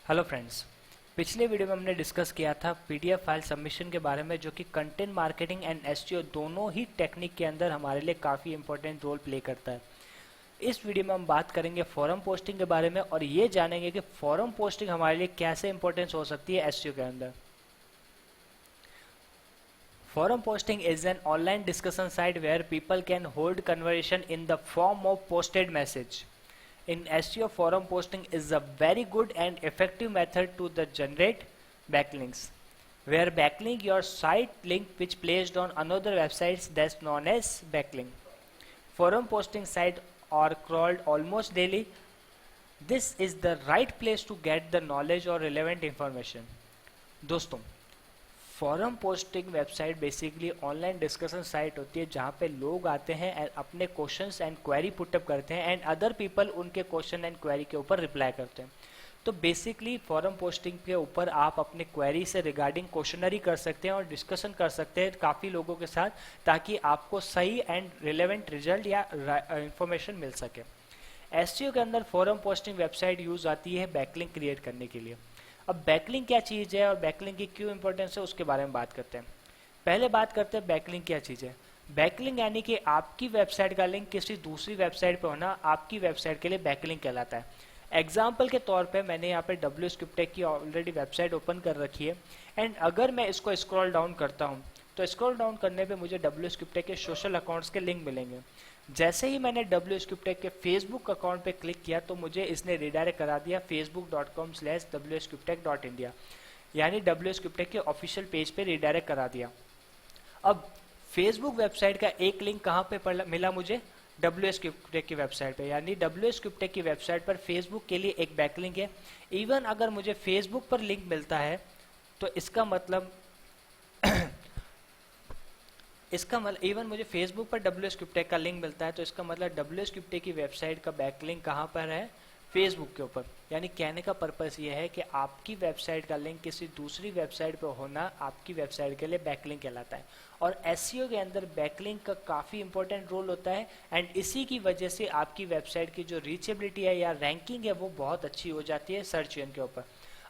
Hello friends. पिछले video में हमने डिस्कस किया था पीडीएफ फाइल सबमिशन के बारे में, जो कि कंटेंट मार्केटिंग एंड एसईओ दोनों ही टेक्निक के अंदर हमारे लिए काफ़ी इंपॉर्टेंट रोल प्ले करता है। इस वीडियो में हम बात करेंगे फॉरम पोस्टिंग के बारे में और ये जानेंगे कि फॉरम पोस्टिंग हमारे लिए कैसे इंपॉर्टेंस हो सकती है एसईओ के अंदर। Forum posting is an online discussion site where people can hold conversation in the form of posted message. In SEO, forum posting is a very good and effective method to the generate backlinks. Where backlink your site link which placed on another websites that's known as backlink. Forum posting site are crawled almost daily. This is the right place to get the knowledge or relevant information. दोस्तों, forum posting website basically online discussion site होती है जहाँ पे लोग आते हैं and अपने questions and query put up करते हैं एंड अदर पीपल उनके क्वेश्चन एंड क्वेरी के ऊपर रिप्लाई करते हैं। तो बेसिकली फॉरम पोस्टिंग के ऊपर आप अपने क्वेरी से रिगार्डिंग क्वेश्चनरी कर सकते हैं और डिस्कशन कर सकते हैं काफ़ी लोगों के साथ, ताकि आपको सही एंड रिलेवेंट रिजल्ट या इंफॉर्मेशन मिल सके। एसईओ के अंदर फॉरम पोस्टिंग वेबसाइट यूज आती है बैकलिंक क्रिएट करने के लिए। अब बैकलिंक क्या चीज़ है और बैकलिंक की क्यों इंपॉर्टेंस है उसके बारे में बात करते हैं। पहले बात करते हैं बैकलिंक क्या चीज़ है। बैकलिंक यानी कि आपकी वेबसाइट का लिंक किसी दूसरी वेबसाइट पर होना आपकी वेबसाइट के लिए बैकलिंक कहलाता है। एग्जाम्पल के तौर पे मैंने यहाँ पे WScriptTech की ऑलरेडी वेबसाइट ओपन कर रखी है एंड अगर मैं इसको स्क्रॉल डाउन करता हूँ तो स्क्रॉल डाउन करने पे मुझे WScriptTech के सोशल अकाउंट्स के लिंक मिलेंगे। जैसे ही मैंने WScriptTech के फेसबुक अकाउंट पे क्लिक किया तो मुझे इसने रिडायरेक्ट करा दिया facebook.com/wscriptech.india, यानी WScriptTech के ऑफिशियल पेज पे रिडायरेक्ट करा दिया। अब फेसबुक वेबसाइट का एक लिंक कहाँ पे मिला मुझे? WScriptTech की वेबसाइट पे, यानी WScriptTech की वेबसाइट पर फेसबुक के लिए एक बैकलिंक है। इवन अगर मुझे फेसबुक पर लिंक मिलता है तो इसका मतलब इवन मुझे फेसबुक पर WScriptTech का लिंक मिलता है तो इसका मतलब WScriptTech की वेबसाइट का बैकलिंक कहाँ पर है? फेसबुक के ऊपर। यानी कहने का पर्पस ये है कि आपकी वेबसाइट का लिंक किसी दूसरी वेबसाइट पर होना आपकी वेबसाइट के लिए बैकलिंक कहलाता है। और एसईओ के अंदर बैकलिंक का काफ़ी इंपॉर्टेंट रोल होता है एंड इसी की वजह से आपकी वेबसाइट की जो रीचेबिलिटी है या रैंकिंग है वो बहुत अच्छी हो जाती है सर्च इंजन के ऊपर।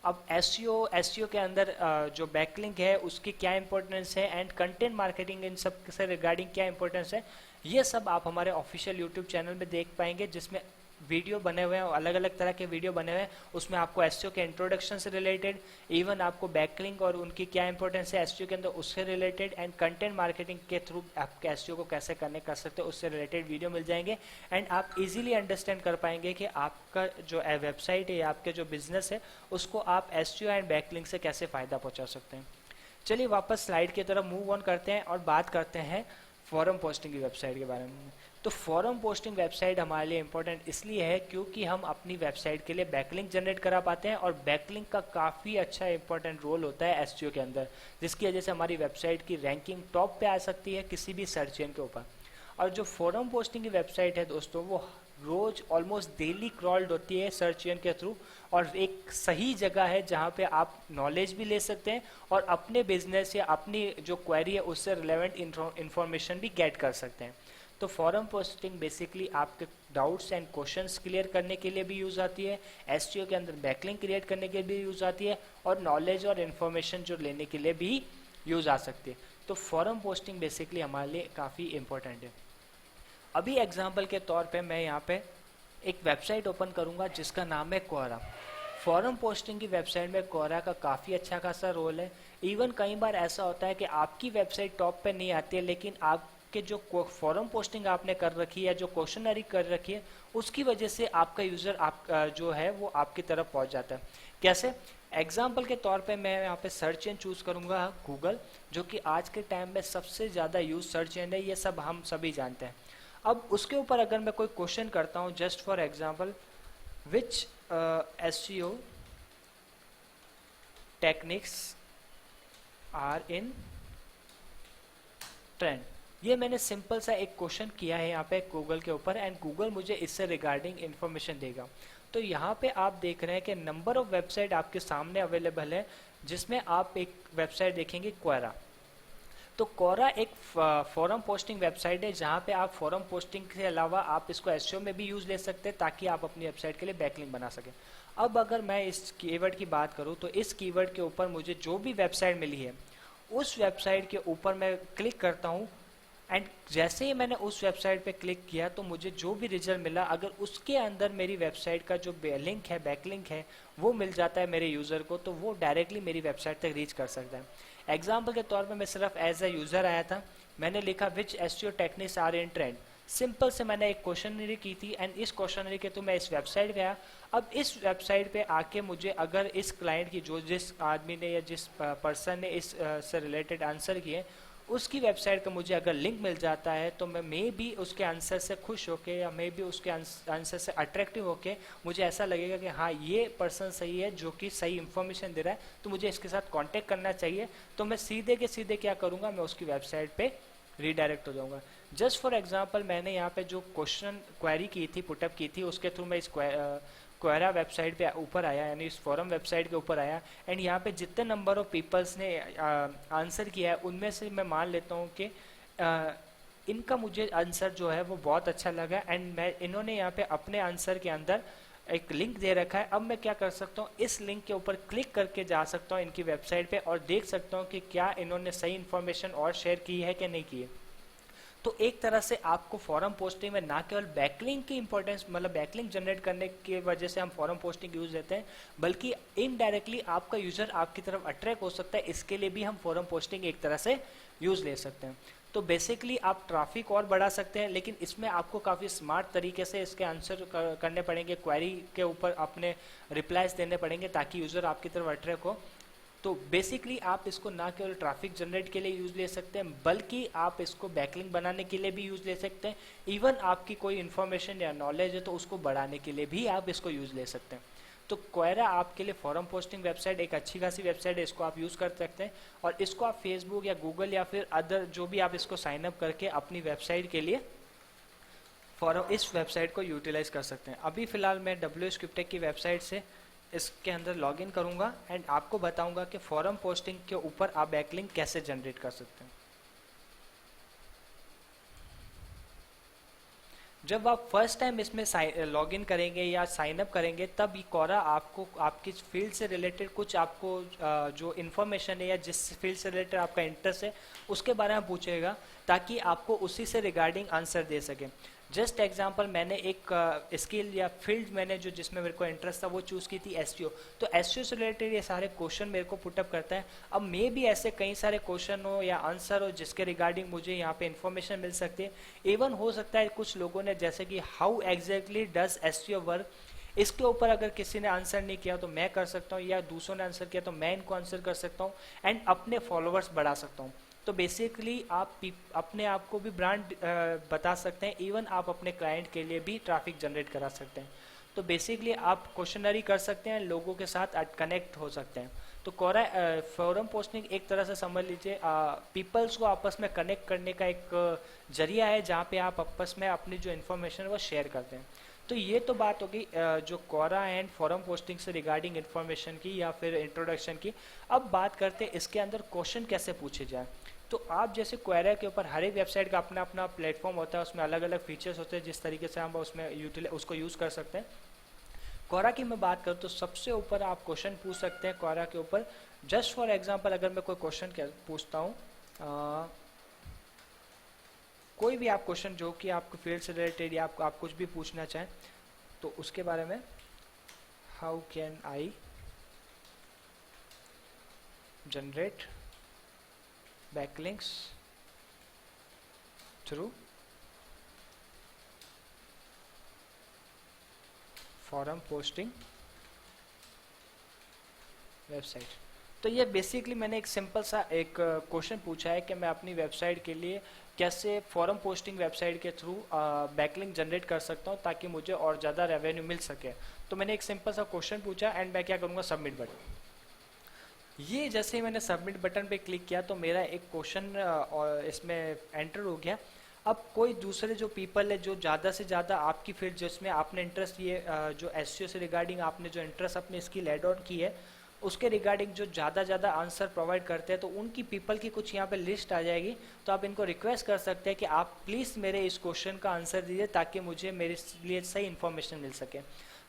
अब एसईओ के अंदर जो बैकलिंक है उसकी क्या इंपॉर्टेंस है एंड कंटेंट मार्केटिंग इन सब से रिगार्डिंग क्या इंपॉर्टेंस है, ये सब आप हमारे ऑफिशियल यूट्यूब चैनल में देख पाएंगे, जिसमें वीडियो बने हुए हैं, अलग अलग तरह के वीडियो बने हुए हैं। उसमें आपको एसईओ के इंट्रोडक्शन से रिलेटेड, इवन आपको बैकलिंक और उनकी क्या इंपॉर्टेंस है एसईओ के अंदर उससे रिलेटेड एंड कंटेंट मार्केटिंग के थ्रू आप एसईओ को कैसे कर सकते हो उससे रिलेटेड वीडियो मिल जाएंगे एंड आप इजीली अंडरस्टैंड कर पाएंगे कि आपका जो वेबसाइट है या आपके जो बिजनेस है उसको आप एसईओ एंड बैकलिंक से कैसे फ़ायदा पहुँचा सकते हैं। चलिए वापस स्लाइड की तरफ मूव ऑन करते हैं और बात करते हैं फॉरम पोस्टिंग की वेबसाइट के बारे में। तो फॉरम पोस्टिंग वेबसाइट हमारे लिए इंपॉर्टेंट इसलिए है क्योंकि हम अपनी वेबसाइट के लिए बैकलिंक जनरेट करा पाते हैं और बैकलिंक का काफ़ी अच्छा इंपॉर्टेंट रोल होता है एसईओ के अंदर, जिसकी वजह से हमारी वेबसाइट की रैंकिंग टॉप पे आ सकती है किसी भी सर्च इंजन के ऊपर। और जो फॉरम पोस्टिंग की वेबसाइट है दोस्तों वो रोज ऑलमोस्ट डेली क्रॉल्ड होती है सर्च इंजन के थ्रू और एक सही जगह है जहाँ पे आप नॉलेज भी ले सकते हैं और अपने बिजनेस या अपनी जो क्वेरी है उससे रिलेवेंट इंफॉर्मेशन भी गेट कर सकते हैं। तो फॉरम पोस्टिंग बेसिकली आपके डाउट्स एंड क्वेश्चंस क्लियर करने के लिए भी यूज़ आती है, एसईओ के अंदर बैकलिंक क्रिएट करने के लिए भी यूज़ आती है और नॉलेज और इन्फॉर्मेशन जो लेने के लिए भी यूज़ आ सकती है। तो फॉरम पोस्टिंग बेसिकली हमारे लिए काफ़ी इंपॉर्टेंट है। अभी एग्जाम्पल के तौर पे मैं यहाँ पे एक वेबसाइट ओपन करूँगा जिसका नाम है क्वोरा। फॉरम पोस्टिंग की वेबसाइट में क्वोरा का काफ़ी अच्छा खासा रोल है। इवन कई बार ऐसा होता है कि आपकी वेबसाइट टॉप पे नहीं आती है लेकिन आपके जो फॉरम पोस्टिंग आपने कर रखी है, जो क्वेश्चनरी कर रखी है, उसकी वजह से आपका यूज़र जो है वो आपकी तरफ पहुँच जाता है। कैसे? एग्जाम्पल के तौर पे मैं यहाँ पे सर्च इंजन चूज़ करूँगा गूगल, जो कि आज के टाइम में सबसे ज़्यादा यूज सर्च इंजन है, ये सब हम सभी जानते हैं। अब उसके ऊपर अगर मैं कोई क्वेश्चन करता हूँ, just for example, which SEO techniques are in trend, ये मैंने सिंपल सा एक क्वेश्चन किया है यहाँ पे गूगल के ऊपर एंड गूगल मुझे इससे रिगार्डिंग इन्फॉर्मेशन देगा। तो यहाँ पे आप देख रहे हैं कि नंबर ऑफ वेबसाइट आपके सामने अवेलेबल है जिसमें आप एक वेबसाइट देखेंगे क्वेरा। तो कोरा एक फॉरम पोस्टिंग वेबसाइट है जहाँ पे आप फॉरम पोस्टिंग के अलावा आप इसको एसईओ में भी यूज ले सकते हैं ताकि आप अपनी वेबसाइट के लिए बैकलिंक बना सकें। अब अगर मैं इस कीवर्ड की बात करूँ तो इस कीवर्ड के ऊपर मुझे जो भी वेबसाइट मिली है उस वेबसाइट के ऊपर मैं क्लिक करता हूँ एंड जैसे ही मैंने उस वेबसाइट पे क्लिक किया तो मुझे जो भी रिजल्ट मिला अगर उसके अंदर मेरी वेबसाइट का जो लिंक है बैकलिंक है वो मिल जाता है मेरे यूज़र को तो वो डायरेक्टली मेरी वेबसाइट तक रीच कर सकता है। एग्जाम्पल के तौर पे मैं सिर्फ एज ए यूज़र आया था, मैंने लिखा which SEO techniques are in trend, simple से मैंने एक क्वेश्चनरी की थी एंड इस क्वेश्चनरी के तो मैं इस वेबसाइट गया। अब इस वेबसाइट पे आके मुझे अगर इस क्लाइंट की जो जिस आदमी ने या जिस पर्सन ने इस से रिलेटेड आंसर किए उसकी वेबसाइट का मुझे अगर लिंक मिल जाता है तो मैं मे बी उसके आंसर से खुश होके या मे बी उसके आंसर से अट्रैक्टिव होके मुझे ऐसा लगेगा कि हाँ ये पर्सन सही है जो कि सही इन्फॉर्मेशन दे रहा है तो मुझे इसके साथ कांटेक्ट करना चाहिए। तो मैं सीधे के सीधे क्या करूँगा, मैं उसकी वेबसाइट पे रीडायरेक्ट हो जाऊँगा। जस्ट फॉर एग्जाम्पल मैंने यहाँ पे जो क्वेश्चन क्वेरी की थी पुटअप की थी उसके थ्रू मैं इस क्वेरा वेबसाइट पे ऊपर आया यानी इस फॉरम वेबसाइट के ऊपर आया एंड यहाँ पे जितने नंबर ऑफ पीपल्स ने आंसर किया है उनमें से मैं मान लेता हूँ कि इनका मुझे आंसर जो है वो बहुत अच्छा लगा एंड मैं इन्होंने यहाँ पे अपने आंसर के अंदर एक लिंक दे रखा है। अब मैं क्या कर सकता हूँ, इस लिंक के ऊपर क्लिक करके जा सकता हूँ इनकी वेबसाइट पे और देख सकता हूँ कि क्या इन्होंने सही इन्फॉर्मेशन और शेयर की है कि नहीं की है। तो एक तरह से आपको फॉरम पोस्टिंग में ना केवल बैकलिंक की इंपॉर्टेंस मतलब बैकलिंक जनरेट करने की वजह से हम फॉरम पोस्टिंग यूज लेते हैं बल्कि इनडायरेक्टली आपका यूजर आपकी तरफ अट्रैक्ट हो सकता है, इसके लिए भी हम फॉरम पोस्टिंग एक तरह से यूज ले सकते हैं। तो बेसिकली आप ट्रैफिक और बढ़ा सकते हैं लेकिन इसमें आपको काफ़ी स्मार्ट तरीके से इसके आंसर करने पड़ेंगे, क्वेरी के ऊपर अपने रिप्लाईज देने पड़ेंगे ताकि यूज़र आपकी तरफ अट्रैक्ट हो। तो बेसिकली आप इसको ना केवल ट्रैफिक जनरेट के लिए यूज़ ले सकते हैं बल्कि आप इसको बैकलिंक बनाने के लिए भी यूज़ ले सकते हैं। इवन आपकी कोई इन्फॉर्मेशन या नॉलेज है तो उसको बढ़ाने के लिए भी आप इसको यूज़ ले सकते हैं। तो क्वेरा आपके लिए फॉरम पोस्टिंग वेबसाइट एक अच्छी खासी वेबसाइट है, इसको आप यूज़ कर सकते हैं और इसको आप फेसबुक या गूगल या फिर अदर जो भी आप इसको साइन अप करके अपनी वेबसाइट के लिए फॉरम इस वेबसाइट को यूटिलाइज कर सकते हैं। अभी फिलहाल मैं WScriptech की वेबसाइट से इसके अंदर लॉगिन करूंगा एंड आपको बताऊंगा कि फॉरम पोस्टिंग के ऊपर आप बैकलिंक कैसे जनरेट कर सकते हैं। जब आप फर्स्ट टाइम इसमें लॉगिन करेंगे या साइन अप करेंगे तब ये कोरा आपको आपकी फील्ड से रिलेटेड कुछ आपको जो इन्फॉर्मेशन है या जिस फील्ड से रिलेटेड आपका इंटरेस्ट है उसके बारे में पूछेगा ताकि आपको उसी से रिगार्डिंग आंसर दे सके। जस्ट एग्जांपल मैंने एक स्किल या फील्ड मैंने जो जिसमें मेरे को इंटरेस्ट था वो चूज़ की थी एसईओ। तो एसईओ से रिलेटेड ये सारे क्वेश्चन मेरे को पुटअप करता है। अब मे भी ऐसे कई सारे क्वेश्चन हो या आंसर हो जिसके रिगार्डिंग मुझे यहाँ पे इन्फॉर्मेशन मिल सकती है। इवन हो सकता है कुछ लोगों ने जैसे कि how exactly does SEO work, इसके ऊपर अगर किसी ने आंसर नहीं किया तो मैं कर सकता हूँ या दूसरों ने आंसर किया तो मैं इनको आंसर कर सकता हूँ एंड अपने फॉलोअर्स बढ़ा सकता हूँ। तो बेसिकली आप अपने आप को भी ब्रांड बता सकते हैं, इवन आप अपने क्लाइंट के लिए भी ट्रैफिक जनरेट करा सकते हैं। तो बेसिकली आप क्वेश्चनरी कर सकते हैं, लोगों के साथ कनेक्ट हो सकते हैं। तो कोरा फॉरम पोस्टिंग एक तरह से समझ लीजिए पीपल्स को आपस में कनेक्ट करने का एक जरिया है जहाँ पे आप आपस में अपनी जो इन्फॉर्मेशन है वो शेयर करते हैं। तो ये तो बात होगी जो कोरा एंड फॉरम पोस्टिंग से रिगार्डिंग इन्फॉर्मेशन की या फिर इंट्रोडक्शन की। अब बात करते हैं इसके अंदर क्वेश्चन कैसे पूछे जाए। तो आप जैसे क्वेरा के ऊपर हर एक वेबसाइट का अपना अपना प्लेटफॉर्म होता है, उसमें अलग अलग फीचर्स होते हैं जिस तरीके से हम उसमें उसको यूज़ कर सकते हैं। क्वेरा की मैं बात करूँ तो सबसे ऊपर आप क्वेश्चन पूछ सकते हैं क्वेरा के ऊपर। जस्ट फॉर एग्जांपल अगर मैं कोई क्वेश्चन पूछता हूँ कोई भी आप क्वेश्चन जो कि आपको फील्ड से रिलेटेड या आप कुछ भी पूछना चाहें तो उसके बारे में how can I generate backlinks through forum posting website. तो ये बेसिकली मैंने एक सिंपल सा एक क्वेश्चन पूछा है कि मैं अपनी वेबसाइट के लिए कैसे फॉरम पोस्टिंग वेबसाइट के थ्रू बैकलिंक जनरेट कर सकता हूँ ताकि मुझे और ज़्यादा रेवेन्यू मिल सके। तो मैंने एक सिंपल सा क्वेश्चन पूछा एंड मैं क्या करूँगा, सबमिट बटन। ये जैसे ही मैंने सबमिट बटन पे क्लिक किया तो मेरा एक क्वेश्चन इसमें एंटर हो गया। अब कोई दूसरे जो पीपल है जो ज़्यादा से ज़्यादा आपकी फील्ड जिसमें आपने इंटरेस्ट ये जो एसईओ से रिगार्डिंग आपने जो इंटरेस्ट अपनी स्किल ऐड ऑन की है उसके रिगार्डिंग जो ज़्यादा आंसर प्रोवाइड करते हैं, तो उनकी पीपल की कुछ यहाँ पे लिस्ट आ जाएगी। तो आप इनको रिक्वेस्ट कर सकते हैं कि आप प्लीज़ मेरे इस क्वेश्चन का आंसर दीजिए ताकि मुझे मेरे लिए सही इन्फॉर्मेशन मिल सके।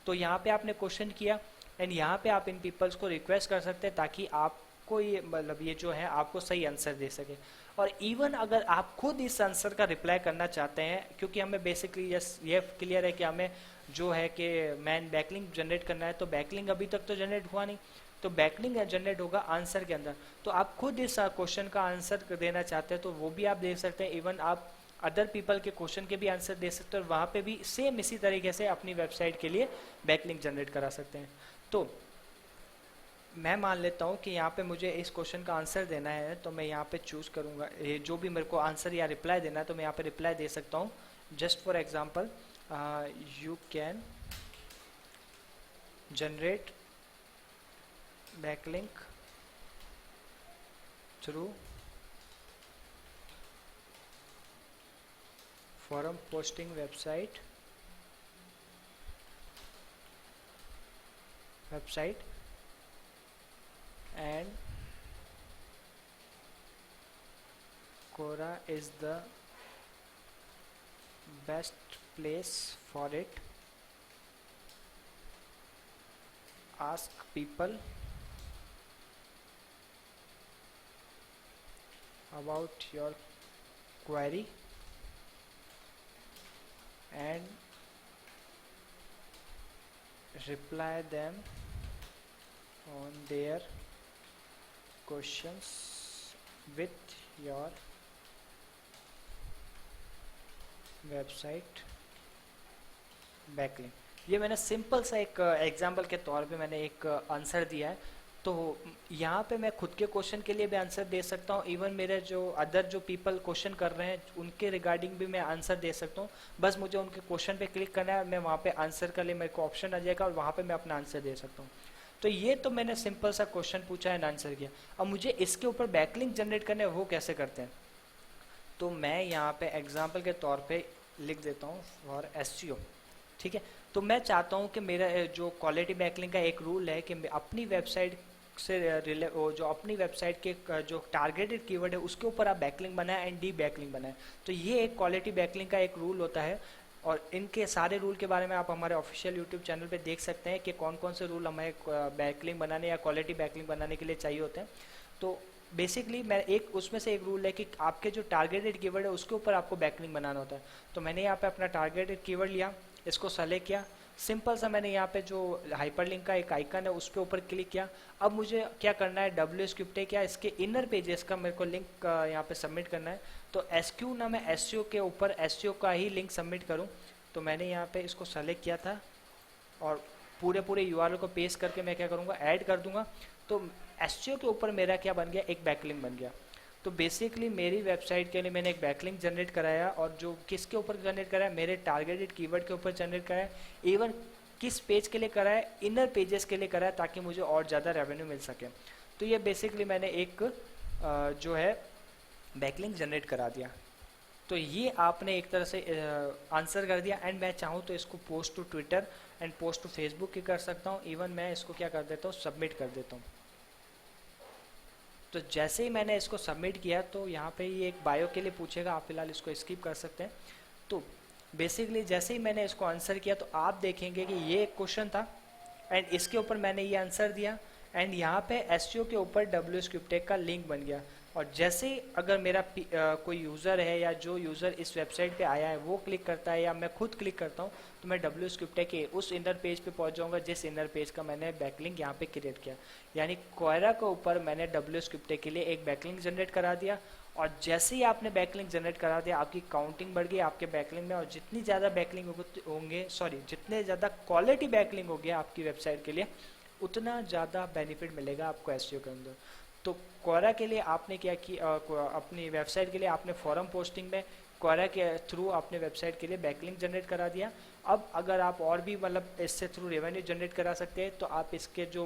तो यहाँ पे आपने क्वेश्चन किया एंड यहाँ पे आप इन पीपल्स को रिक्वेस्ट कर सकते हैं ताकि आपको ये मतलब ये जो है आपको सही आंसर दे सके। और इवन अगर आप खुद इस आंसर का रिप्लाई करना चाहते हैं, क्योंकि हमें बेसिकली ये क्लियर है कि हमें जो है कि मैन बैकलिंक जनरेट करना है, तो बैकलिंक अभी तक तो जनरेट हुआ नहीं, तो बैकलिंक जनरेट होगा आंसर के अंदर। तो आप खुद इस क्वेश्चन का आंसर देना चाहते हैं तो वो भी आप दे सकते हैं। इवन आप अदर पीपल के क्वेश्चन के भी आंसर दे सकते हैं और वहाँ पे भी सेम इसी तरीके से अपनी वेबसाइट के लिए बैकलिंक जनरेट करा सकते हैं। तो मैं मान लेता हूँ कि यहाँ पे मुझे इस क्वेश्चन का आंसर देना है, तो मैं यहाँ पे चूज़ करूँगा जो भी मेरे को आंसर या रिप्लाई देना है, तो मैं यहाँ पे रिप्लाई दे सकता हूँ। Just for example, you can generate backlink through forum posting website and Quora is the best place for it. Ask people about your query and reply them on their questions with your website backlink. ये मैंने simple सा एक example के तौर पे मैंने एक answer दिया है। तो यहाँ पे मैं खुद के क्वेश्चन के लिए भी आंसर दे सकता हूँ, इवन मेरे जो अदर जो पीपल क्वेश्चन कर रहे हैं उनके रिगार्डिंग भी मैं आंसर दे सकता हूँ। बस मुझे उनके क्वेश्चन पे क्लिक करना है, मैं वहाँ पे आंसर के लिए मेरे को ऑप्शन आ जाएगा और वहाँ पे मैं अपना आंसर दे सकता हूँ। तो ये तो मैंने सिंपल सा क्वेश्चन पूछा है, आंसर किया। अब मुझे इसके ऊपर बैकलिंक जनरेट करने वो कैसे करते हैं, तो मैं यहाँ पे एग्जाम्पल के तौर पे लिख देता हूँ फॉर एसईओ। ठीक है, तो मैं चाहता हूँ कि मेरा जो क्वालिटी बैकलिंक का एक रूल है कि अपनी वेबसाइट से जो अपनी वेबसाइट के जो टारगेटेड कीवर्ड है उसके ऊपर आप बैकलिंक बनाए एंड डी बैकलिंक बनाए। तो ये एक क्वालिटी बैकलिंक का एक रूल होता है और इनके सारे रूल के बारे में आप हमारे ऑफिशियल यूट्यूब चैनल पे देख सकते हैं कि कौन कौन से रूल हमें बैकलिंक बनाने या क्वालिटी बैकलिंक बनाने के लिए चाहिए होते हैं। तो बेसिकली मैं एक उसमें से एक रूल है कि आपके जो टारगेटेड कीवर्ड है उसके ऊपर आपको बैकलिंक बनाना होता है। तो मैंने यहाँ पे अपना टारगेटेड कीवर्ड लिया, इसको सेलेक्ट किया, सिंपल सा मैंने यहाँ पे जो हाइपरलिंक का एक आइकन है उस पर ऊपर क्लिक किया। अब मुझे क्या करना है, WSCrypt या इसके इनर पेजेस का मेरे को लिंक यहाँ पे सबमिट करना है। तो SQ ना मैं SEO के ऊपर SEO का ही लिंक सबमिट करूँ, तो मैंने यहाँ पे इसको सेलेक्ट किया था और पूरे URL को पेस्ट करके मैं क्या करूँगा, ऐड कर दूंगा। तो SEO के ऊपर मेरा क्या बन गया, एक बैकलिंक बन गया। तो बेसिकली मेरी वेबसाइट के लिए मैंने एक बैकलिंक जनरेट कराया और जो किसके ऊपर जनरेट कराया, मेरे टारगेटेड कीवर्ड के ऊपर जनरेट कराया। इवन किस पेज के लिए कराया, इनर पेजेस के लिए कराया ताकि मुझे और ज़्यादा रेवेन्यू मिल सके। तो ये बेसिकली मैंने एक जो है बैकलिंक जनरेट करा दिया। तो ये आपने एक तरह से आंसर कर दिया एंड मैं चाहूँ तो इसको post to Twitter and post to Facebook की कर सकता हूँ। इवन मैं इसको क्या कर देता हूँ, सबमिट कर देता हूँ। तो जैसे ही मैंने इसको सबमिट किया तो यहाँ पे ये एक बायो के लिए पूछेगा, आप फिलहाल इसको स्किप कर सकते हैं। तो बेसिकली जैसे ही मैंने इसको आंसर किया तो आप देखेंगे कि ये एक क्वेश्चन था एंड इसके ऊपर मैंने ये आंसर दिया एंड यहाँ पे SEO के ऊपर WSCrypt का लिंक बन गया। और जैसे ही अगर मेरा कोई यूज़र है या जो यूज़र इस वेबसाइट पे आया है वो क्लिक करता है या मैं खुद क्लिक करता हूँ तो मैं WSCrypt के उस इनर पेज पे पहुँच जाऊँगा जिस इनर पेज का मैंने बैकलिंक यहाँ पे क्रिएट किया। यानी क्वेरा के ऊपर मैंने WSCrypt के लिए एक बैकलिंक जनरेट करा दिया और जैसे ही आपने बैकलिंक जनरेट करा दिया आपकी काउंटिंग बढ़ गई आपके बैकलिंक में। और जितनी ज़्यादा बैकलिंक होंगे जितने ज़्यादा क्वालिटी बैकलिंक होगी आपकी वेबसाइट के लिए उतना ज़्यादा बेनिफिट मिलेगा आपको SEO के अंदर। तो क्वेरा के लिए आपने क्या किया, अपनी वेबसाइट के लिए आपने फॉरम पोस्टिंग में क्वेरा के थ्रू अपने वेबसाइट के लिए बैकलिंक जनरेट करा दिया। अब अगर आप और भी मतलब इससे थ्रू रेवेन्यू जनरेट करा सकते हैं तो आप इसके जो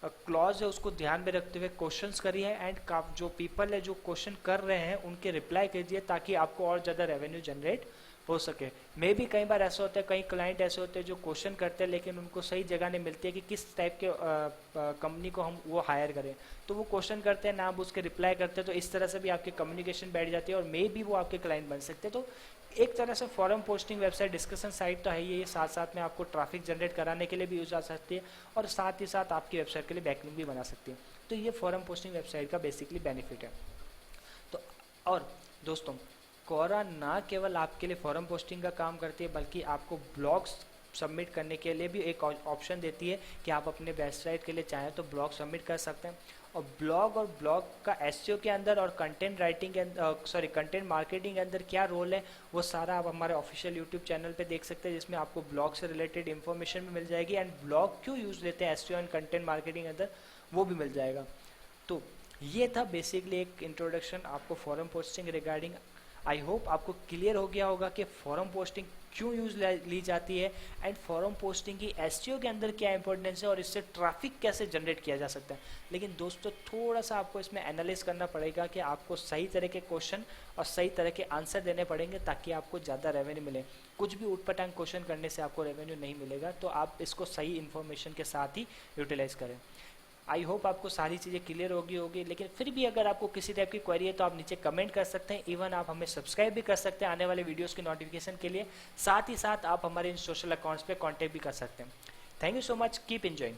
क्लॉज है उसको ध्यान में रखते हुए क्वेश्चंस करिए एंड जो पीपल है जो क्वेश्चन कर रहे हैं उनके रिप्लाई कीजिए ताकि आपको और ज़्यादा रेवेन्यू जनरेट हो सके। मे भी कई बार ऐसा होता है, कई क्लाइंट ऐसे होते हैं जो क्वेश्चन करते हैं लेकिन उनको सही जगह नहीं मिलती है कि किस टाइप के कंपनी को हम वो हायर करें, तो वो क्वेश्चन करते हैं ना, आप उसके रिप्लाई करते हैं, तो इस तरह से भी आपकी कम्युनिकेशन बैठ जाती है और मे भी वो आपके क्लाइंट बन सकते हैं। तो एक तरह से forum posting website discussion site तो है ही, ये साथ साथ में आपको ट्रैफिक जनरेट कराने के लिए भी यूज आ सकती है और साथ ही साथ आपकी वेबसाइट के लिए बैकलिंक भी बना सकती है। तो ये फॉरम पोस्टिंग वेबसाइट का बेसिकली बेनिफिट है। तो और दोस्तों, कोरा ना केवल आपके लिए फॉरम पोस्टिंग का काम करती है बल्कि आपको ब्लॉग्स सबमिट करने के लिए भी एक ऑप्शन देती है कि आप अपने वेबसाइट के लिए चाहें तो ब्लॉग सबमिट कर सकते हैं। और ब्लॉग का एसईओ के अंदर और कंटेंट राइटिंग के कंटेंट मार्केटिंग के अंदर क्या रोल है, वो सारा आप हमारे ऑफिशियल यूट्यूब चैनल पे देख सकते हैं, जिसमें आपको ब्लॉग से रिलेटेड इन्फॉर्मेशन भी मिल जाएगी एंड ब्लॉग क्यों यूज़ लेते हैं एसईओ एंड कंटेंट मार्केटिंग के अंदर, वो भी मिल जाएगा। तो ये था बेसिकली एक इंट्रोडक्शन आपको forum posting regarding. I hope आपको क्लियर हो गया होगा कि फॉरम पोस्टिंग क्यों यूज़ ली जाती है एंड फॉरम पोस्टिंग की एसईओ के अंदर क्या इंपॉर्टेंस है और इससे ट्रैफिक कैसे जनरेट किया जा सकता है। लेकिन दोस्तों, थोड़ा सा आपको इसमें एनालिस करना पड़ेगा कि आपको सही तरह के क्वेश्चन और सही तरह के आंसर देने पड़ेंगे ताकि आपको ज़्यादा रेवेन्यू मिले। कुछ भी उटपटांग क्वेश्चन करने से आपको रेवेन्यू नहीं मिलेगा, तो आप इसको सही इन्फॉर्मेशन के साथ ही यूटिलाइज करें। आई होप आपको सारी चीज़ें क्लियर होगी, लेकिन फिर भी अगर आपको किसी टाइप की क्वेरी है तो आप नीचे कमेंट कर सकते हैं। इवन आप हमें सब्सक्राइब भी कर सकते हैं आने वाले वीडियोस की नोटिफिकेशन के लिए। साथ ही साथ आप हमारे इन सोशल अकाउंट्स पे कांटेक्ट भी कर सकते हैं। Thank you so much, keep enjoying.